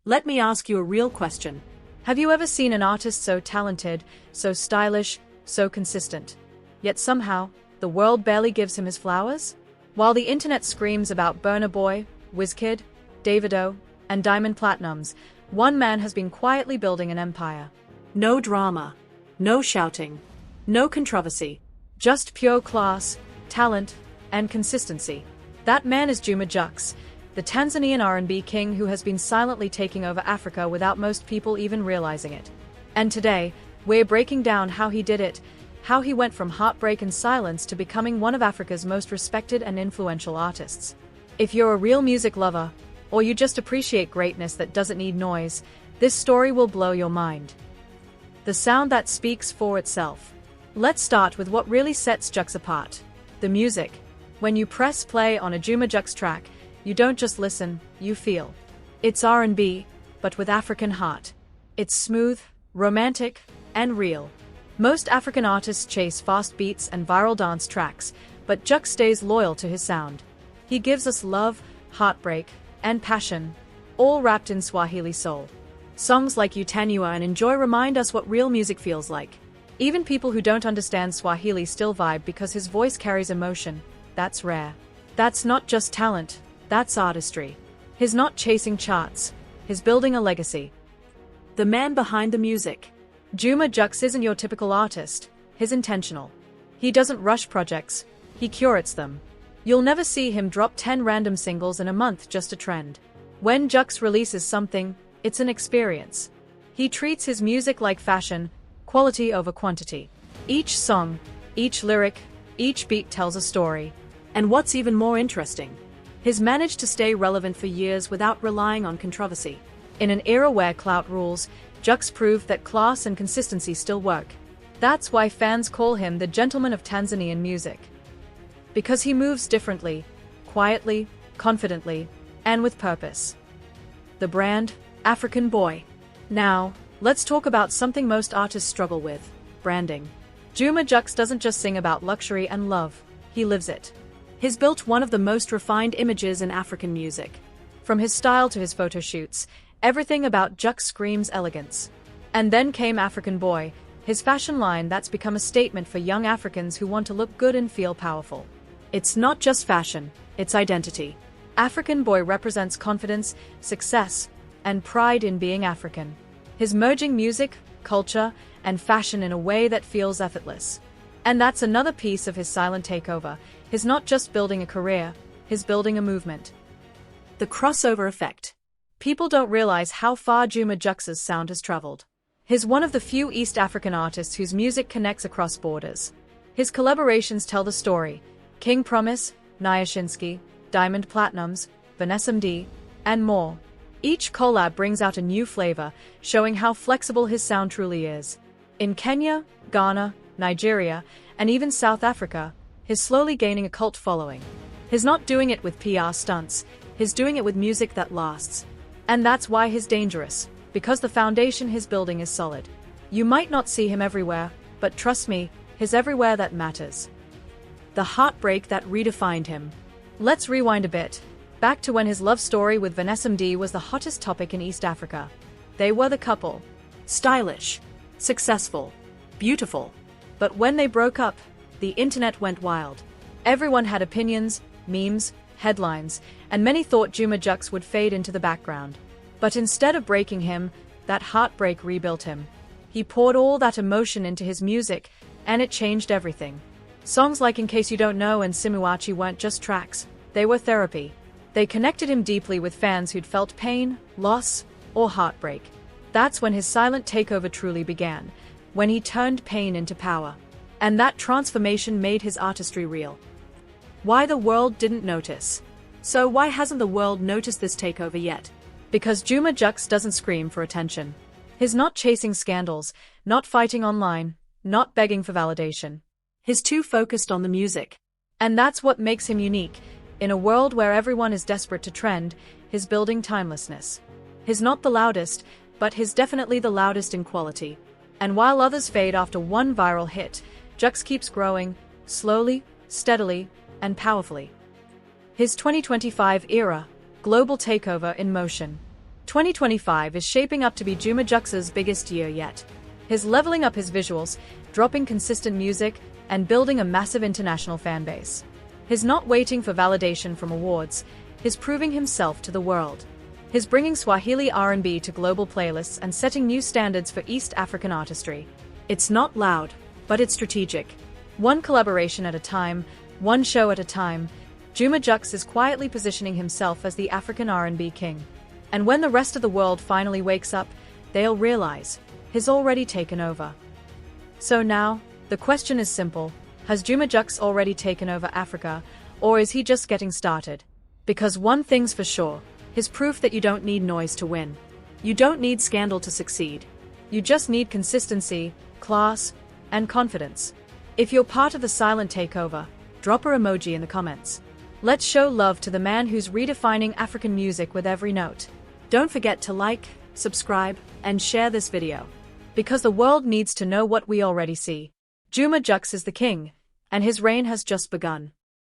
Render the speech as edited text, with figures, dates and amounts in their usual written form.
Let me ask you a real question. Have you ever seen an artist so talented, so stylish, so consistent? Yet somehow, the world barely gives him his flowers? While the internet screams about Burna Boy, Wizkid, Davido, and Diamond Platnumz, one man has been quietly building an empire. No drama, no shouting, no controversy, just pure class, talent, and consistency. That man is Juma Jux, the Tanzanian R&B king who has been silently taking over Africa without most people even realizing it. And today, we're breaking down how he did it, how he went from heartbreak and silence to becoming one of Africa's most respected and influential artists. If you're a real music lover, or you just appreciate greatness that doesn't need noise, this story will blow your mind. The sound that speaks for itself. Let's start with what really sets Jux apart. The music. When you press play on a Juma Jux track, you don't just listen, you feel. It's R&B, but with African heart. It's smooth, romantic, and real. Most African artists chase fast beats and viral dance tracks, but Jux stays loyal to his sound. He gives us love, heartbreak, and passion, all wrapped in Swahili soul. Songs like Utaniwa and Enjoy remind us what real music feels like. Even people who don't understand Swahili still vibe because his voice carries emotion. That's rare. That's not just talent, that's artistry. He's not chasing charts, he's building a legacy. The man behind the music. Juma Jux isn't your typical artist, he's intentional. He doesn't rush projects, he curates them. You'll never see him drop 10 random singles in a month just to trend. When Jux releases something, it's an experience. He treats his music like fashion, quality over quantity. Each song, each lyric, each beat tells a story. And what's even more interesting, he's managed to stay relevant for years without relying on controversy. In an era where clout rules, Jux proved that class and consistency still work. That's why fans call him the gentleman of Tanzanian music. Because he moves differently, quietly, confidently, and with purpose. The brand, African Boy. Now, let's talk about something most artists struggle with, branding. Juma Jux doesn't just sing about luxury and love, he lives it. He's built one of the most refined images in African music. From his style to his photo shoots, everything about Jux screams elegance. And then came African Boy, his fashion line that's become a statement for young Africans who want to look good and feel powerful. It's not just fashion, it's identity. African Boy represents confidence, success, and pride in being African. He's merging music, culture, and fashion in a way that feels effortless. And that's another piece of his silent takeover. He's not just building a career, he's building a movement. The crossover effect. People don't realize how far Juma Jux's sound has traveled. He's one of the few East African artists whose music connects across borders. His collaborations tell the story. King Promise, Nyashinsky, Diamond Platnumz, Vanessa Mdee, and more. Each collab brings out a new flavor, showing how flexible his sound truly is. In Kenya, Ghana, Nigeria, and even South Africa, he's slowly gaining a cult following. He's not doing it with PR stunts, he's doing it with music that lasts. And that's why he's dangerous, because the foundation he's building is solid. You might not see him everywhere, but trust me, he's everywhere that matters. The heartbreak that redefined him. Let's rewind a bit, back to when his love story with Vanessa Mdee was the hottest topic in East Africa. They were the couple. Stylish, successful, beautiful. But when they broke up, the internet went wild. Everyone had opinions, memes, headlines, and many thought Juma Jux would fade into the background. But instead of breaking him, that heartbreak rebuilt him. He poured all that emotion into his music, and it changed everything. Songs like In Case You Don't Know and Simuachi weren't just tracks, they were therapy. They connected him deeply with fans who'd felt pain, loss, or heartbreak. That's when his silent takeover truly began, when he turned pain into power. And that transformation made his artistry real. Why the world didn't notice. So why hasn't the world noticed this takeover yet? Because Juma Jux doesn't scream for attention. He's not chasing scandals, not fighting online, not begging for validation. He's too focused on the music. And that's what makes him unique. In a world where everyone is desperate to trend, he's building timelessness. He's not the loudest, but he's definitely the loudest in quality. And while others fade after one viral hit, Jux keeps growing, slowly, steadily, and powerfully. His 2025 era, global takeover in motion. 2025 is shaping up to be Juma Jux's biggest year yet. He's leveling up his visuals, dropping consistent music, and building a massive international fanbase. He's not waiting for validation from awards, he's proving himself to the world. He's bringing Swahili R&B to global playlists and setting new standards for East African artistry. It's not loud, but it's strategic. One collaboration at a time, one show at a time, Juma Jux is quietly positioning himself as the African R&B king. And when the rest of the world finally wakes up, they'll realize he's already taken over. So now, the question is simple: has Juma Jux already taken over Africa, or is he just getting started? Because one thing's for sure, he's proof that you don't need noise to win. You don't need scandal to succeed. You just need consistency, class, and confidence. If you're part of the silent takeover, drop a emoji in the comments. Let's show love to the man who's redefining African music with every note. Don't forget to like, subscribe, and share this video. Because the world needs to know what we already see. Juma Jux is the king, and his reign has just begun.